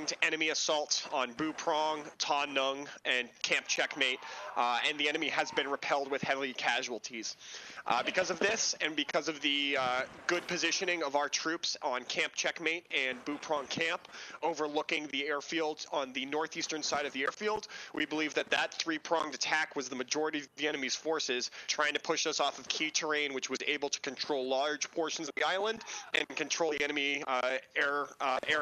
three-pronged enemy assault on Bu Prong, Ta Nung, and Camp Checkmate, and the enemy has been repelled with heavy casualties. Because of this, and because of the good positioning of our troops on Camp Checkmate and Bu Prong Camp, overlooking the airfield on the northeastern side of the airfield, we believe that that three-pronged attack was the majority of the enemy's forces trying to push us off of key terrain, which was able to control large portions of the island and control the enemy air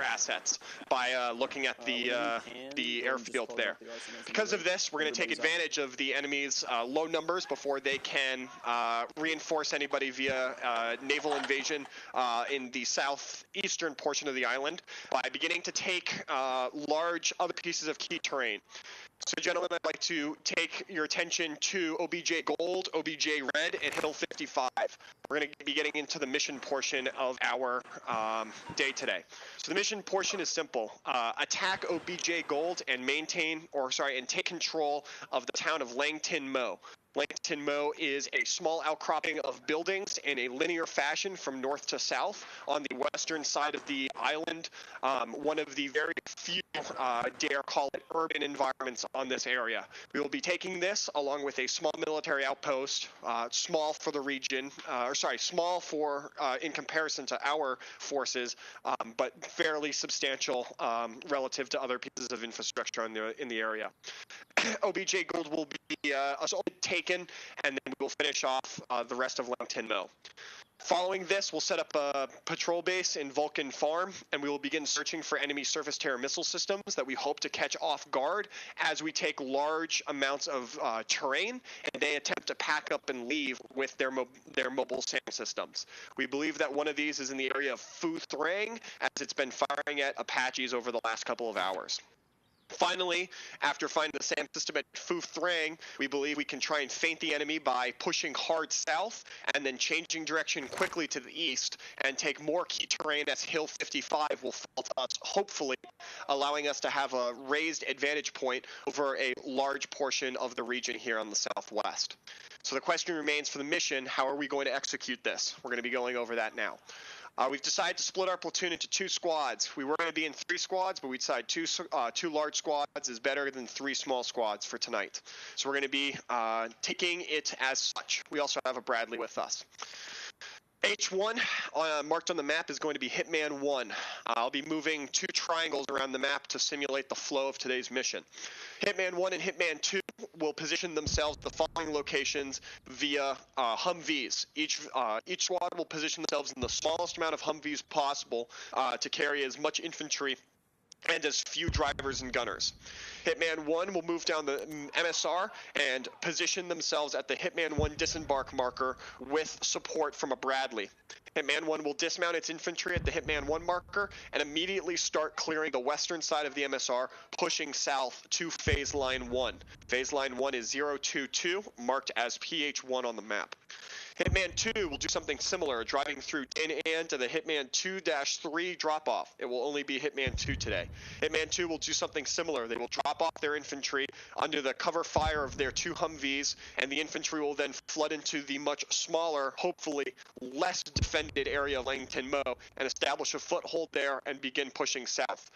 assets by looking at the airfield there. Because of this, we're going to take advantage of the enemy's low numbers before they can reinforce anybody via naval invasion in the southeastern portion of the island by beginning to take large other pieces of key terrain. So, gentlemen, I'd like to take your attention to OBJ Gold, OBJ Red, and Hill 55. We're going to be getting into the mission portion of our day today. So the mission portion is simple. Attack OBJ Gold and take control of the town of Langton Mo. Langton Mo is a small outcropping of buildings in a linear fashion from north to south on the western side of the island. One of the very few, dare call it, urban environments on this area. We will be taking this along with a small military outpost, small for the region, small for in comparison to our forces, but fairly substantial relative to other pieces of infrastructure in the area. OBJ Gold will be taken, and then we will finish off the rest of Langton Mo. Following this, we'll set up a patrol base in Vulcan Farm, and we will begin searching for enemy surface-to-air missile systems that we hope to catch off guard as we take large amounts of terrain, and they attempt to pack up and leave with their mobile SAM systems. We believe that one of these is in the area of Phu Thrang, as it's been firing at Apaches over the last couple of hours. Finally, after finding the SAM system at Phu Thrang, we believe we can try and feint the enemy by pushing hard south and then changing direction quickly to the east and take more key terrain as Hill 55 will fall to us, hopefully allowing us to have a raised advantage point over a large portion of the region here on the southwest. So the question remains for the mission, how are we going to execute this? We're going to be going over that now. We've decided to split our platoon into two squads. We were going to be in three squads, but we decided two large squads is better than three small squads for tonight. So we're going to be taking it as such. We also have a Bradley with us. H1 marked on the map is going to be Hitman 1. I'll be moving two triangles around the map to simulate the flow of today's mission. Hitman 1 and Hitman 2 will position themselves at the following locations via Humvees. Each squad will position themselves in the smallest amount of Humvees possible to carry as much infantry and as few drivers and gunners. Hitman 1 will move down the MSR and position themselves at the Hitman 1 disembark marker with support from a Bradley. Hitman 1 will dismount its infantry at the Hitman 1 marker and immediately start clearing the western side of the MSR, pushing south to Phase Line 1. Phase Line 1 is 022, marked as PH1 on the map. Hitman 2 will do something similar, driving through Din An to the Hitman 2-3 drop-off. It will only be Hitman 2 today. Hitman 2 will do something similar. They will drop off their infantry under the cover fire of their two Humvees, and the infantry will then flood into the much smaller, hopefully less defended area of Langton Mo and establish a foothold there and begin pushing south.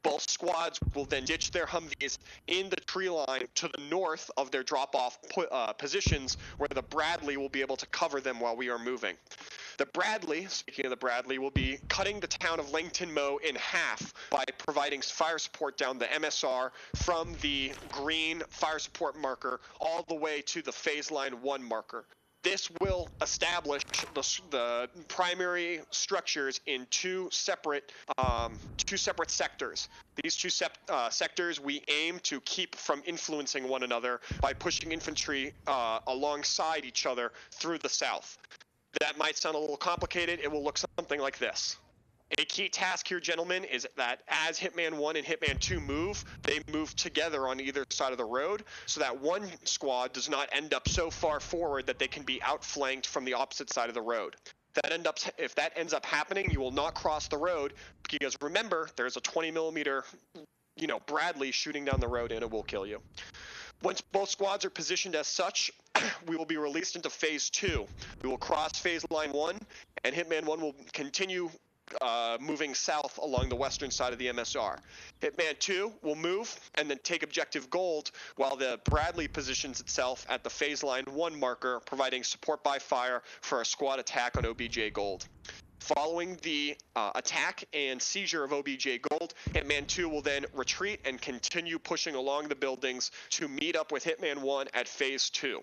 Both squads will then ditch their Humvees in the tree line to the north of their drop-off positions, where the Bradley will be able to cover them while we are moving. The Bradley, speaking of the Bradley, will be cutting the town of Langton Mo in half by providing fire support down the MSR from the green fire support marker all the way to the Phase Line 1 marker. This will establish the primary structures in two separate sectors. These two sectors we aim to keep from influencing one another by pushing infantry alongside each other through the south. That might sound a little complicated. It will look something like this. A key task here, gentlemen, is that as Hitman 1 and Hitman 2 move, they move together on either side of the road so that one squad does not end up so far forward that they can be outflanked from the opposite side of the road. If that ends up happening, you will not cross the road because remember, there's a 20mm, Bradley shooting down the road and it will kill you. Once both squads are positioned as such, we will be released into Phase 2. We will cross Phase Line 1, and Hitman 1 will continue moving south along the western side of the MSR. Hitman 2 will move and then take objective gold, while the Bradley positions itself at the phase line 1 marker, providing support by fire for a squad attack on OBJ gold. Following the attack and seizure of OBJ gold, Hitman 2 will then retreat and continue pushing along the buildings to meet up with Hitman 1 at phase 2.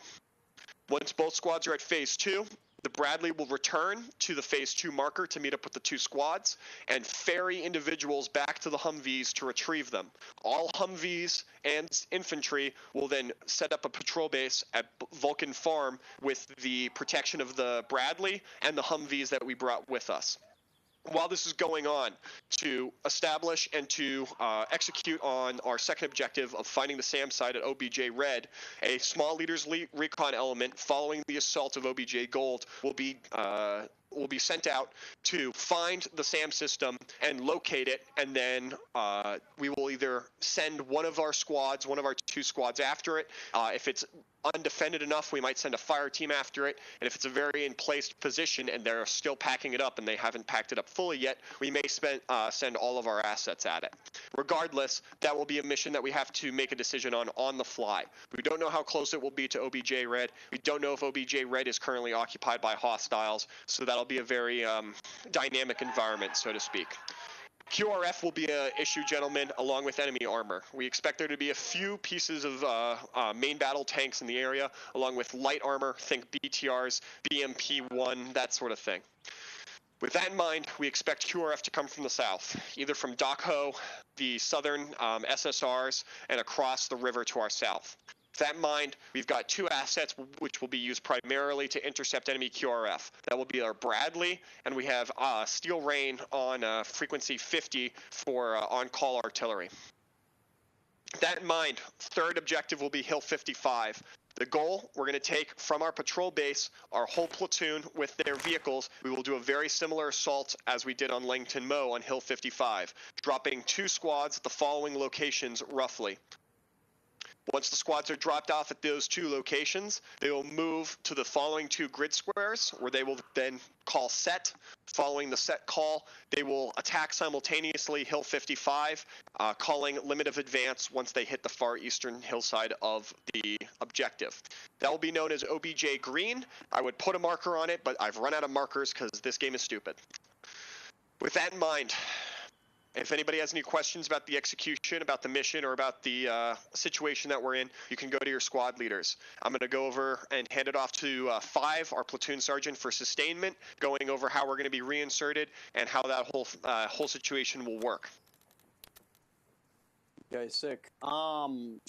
Once both squads are at phase 2, the Bradley will return to the phase 2 marker to meet up with the 2 squads and ferry individuals back to the Humvees to retrieve them. All Humvees and infantry will then set up a patrol base at Vulcan Farm with the protection of the Bradley and the Humvees that we brought with us. While this is going on, to establish and to execute on our second objective of finding the SAM site at OBJ Red, a small leaders recon element following the assault of OBJ Gold will be sent out to find the SAM system and locate it, and then we will either send one of our 2 squads after it. If it's undefended enough, we might send a fire team after it, and if it's a very in-placed position and they're still packing it up and they haven't packed it up fully yet, we may send all of our assets at it. Regardless, that will be a mission that we have to make a decision on the fly. We don't know how close it will be to OBJ Red. We don't know if OBJ Red is currently occupied by hostiles, so that'll be a very dynamic environment, so to speak. QRF will be an issue, gentlemen, along with enemy armor. We expect there to be a few pieces of main battle tanks in the area, along with light armor, think BTRs, BMP-1, that sort of thing. With that in mind, we expect QRF to come from the south, either from Dock Ho, the southern SSRs, and across the river to our south. With that in mind, we've got 2 assets which will be used primarily to intercept enemy QRF. That will be our Bradley, and we have Steel Rain on frequency 50 for on-call artillery. With that in mind, third objective will be Hill 55. The goal, we're going to take from our patrol base our whole platoon with their vehicles. We will do a very similar assault as we did on Langton Mo on Hill 55, dropping 2 squads at the following locations roughly. Once the squads are dropped off at those 2 locations, they will move to the following 2 grid squares, where they will then call set. Following the set call, they will attack simultaneously Hill 55, calling limit of advance once they hit the far eastern hillside of the objective. That will be known as OBJ Green. I would put a marker on it, but I've run out of markers because this game is stupid. With that in mind, if anybody has any questions about the execution, about the mission, or about the situation that we're in, you can go to your squad leaders. I'm going to go over and hand it off to 5, our platoon sergeant, for sustainment, going over how we're going to be reinserted and how that whole situation will work. Okay, sick.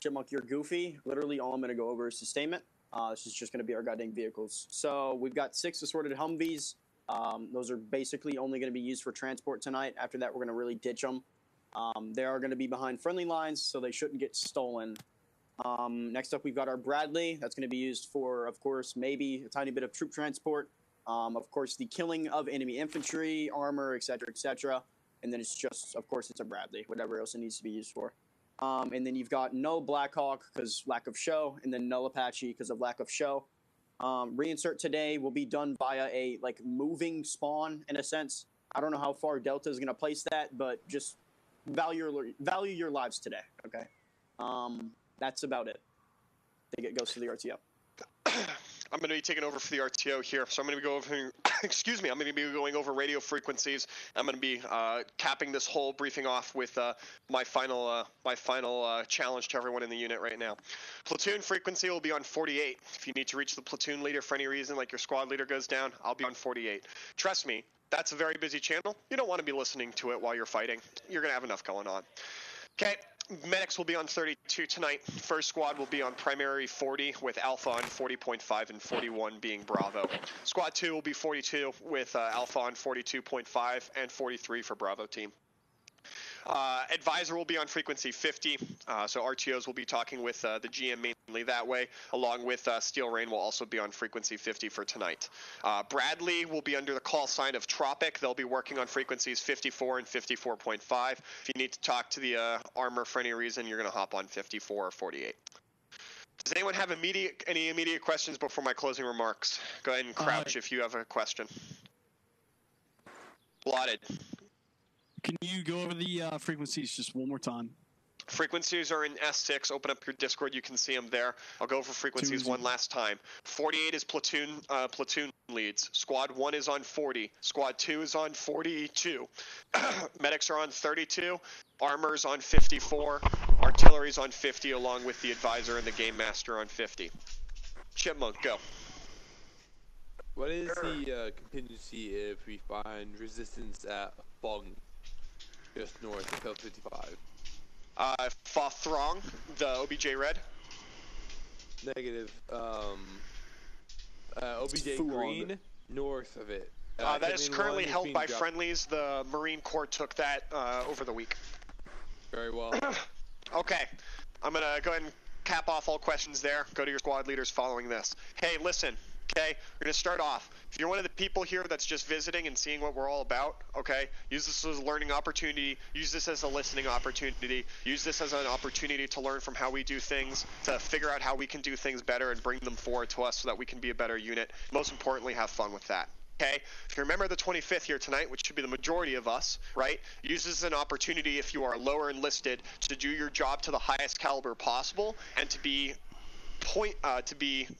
Chipmunk, you're goofy. Literally, all I'm going to go over is sustainment. This is just going to be our guiding vehicles. So we've got 6 assorted Humvees. Those are basically only going to be used for transport tonight. After that, we're going to really ditch them. They are going to be behind friendly lines, so they shouldn't get stolen. Next up, we've got our Bradley. That's going to be used for, of course, maybe a tiny bit of troop transport. Of course, the killing of enemy infantry, armor, etc., etc. And then it's just, of course, it's a Bradley, whatever else it needs to be used for. And then you've got no Blackhawk because lack of show, and then no Apache because of lack of show. Reinsert today will be done via a moving spawn in a sense. I don't know how far Delta is going to place that, but just value your lives today. Okay, that's about it. I think it goes to the RTO. I'm going to be taking over for the RTO here, so I'm going to be going over. Excuse me. I'm going to be going over radio frequencies. I'm going to be capping this whole briefing off with my final challenge to everyone in the unit right now. Platoon frequency will be on 48. If you need to reach the platoon leader for any reason, like your squad leader goes down, I'll be on 48. Trust me, that's a very busy channel. You don't want to be listening to it while you're fighting. You're going to have enough going on. Okay. Medics will be on 32 tonight. First squad will be on primary 40 with Alpha on 40.5 and 41 being Bravo. Squad 2 will be 42 with Alpha on 42.5 and 43 for Bravo team. Advisor will be on frequency 50, so RTOs will be talking with the GM mainly that way, along with Steel Rain will also be on frequency 50 for tonight. Bradley will be under the call sign of Tropic. They'll be working on frequencies 54 and 54.5. If you need to talk to the armor for any reason, you're going to hop on 54 or 48. Does anyone have any immediate questions before my closing remarks? Go ahead and crouch if you have a question. Blotted. Can you go over the frequencies just one more time? Frequencies are in S6. Open up your Discord. You can see them there. I'll go over frequencies one last time. 48 is platoon leads. Squad 1 is on 40. Squad 2 is on 42. Medics are on 32. Armor's on 54. Artillery's on 50, along with the advisor and the game master on 50. Chipmunk, go. What is the contingency if we find resistance at Fong, just north of Hill 55? Fa Throng, the OBJ red. Negative. OBJ green, north of it. That is currently held by friendlies. The Marine Corps took that over the week. Very well. Okay, I'm going to go ahead and cap off all questions there. Go to your squad leaders following this. Hey, listen. Okay, we're going to start off. If you're one of the people here that's just visiting and seeing what we're all about, okay, use this as a learning opportunity, use this as a listening opportunity, use this as an opportunity to learn from how we do things, to figure out how we can do things better and bring them forward to us so that we can be a better unit. Most importantly, have fun with that. Okay, if you remember the 25th here tonight, which should be the majority of us, right, use this as an opportunity if you are lower enlisted to do your job to the highest caliber possible and to be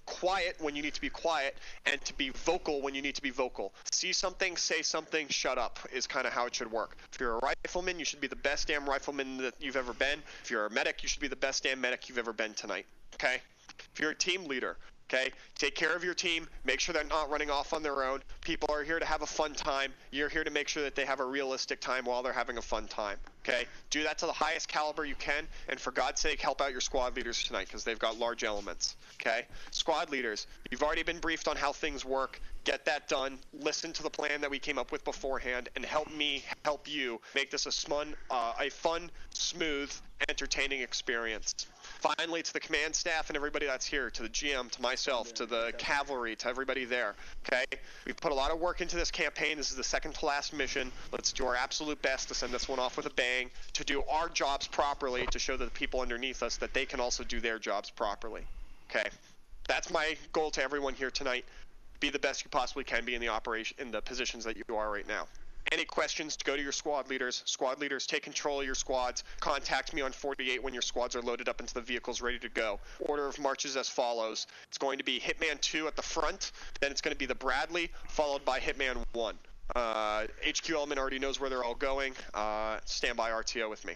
quiet when you need to be quiet and to be vocal when you need to be vocal. See something, say something, shut up is kind of how it should work. If you're a rifleman, you should be the best damn rifleman that you've ever been. If you're a medic, you should be the best damn medic you've ever been tonight. Okay? If you're a team leader, okay, take care of your team, make sure they're not running off on their own. People are here to have a fun time. You're here to make sure that they have a realistic time while they're having a fun time. Okay, do that to the highest caliber you can, and for God's sake, help out your squad leaders tonight because they've got large elements. Okay, squad leaders, you've already been briefed on how things work. Get that done. Listen to the plan that we came up with beforehand, and help me help you make this a fun, smooth, entertaining experience. Finally, to the command staff and everybody that's here, to the GM, to myself, to the cavalry, to everybody there, okay? We've put a lot of work into this campaign. This is the second to last mission. Let's do our absolute best to send this one off with a bang, to do our jobs properly, to show the people underneath us that they can also do their jobs properly, okay? That's my goal to everyone here tonight. Be the best you possibly can be in the positions that you are right now. Any questions, go to your squad leaders. Squad leaders, take control of your squads. Contact me on 48 when your squads are loaded up into the vehicles ready to go. Order of marches as follows. It's going to be Hitman 2 at the front, then it's going to be the Bradley, followed by Hitman 1. HQ element already knows where they're all going. Stand by RTO with me.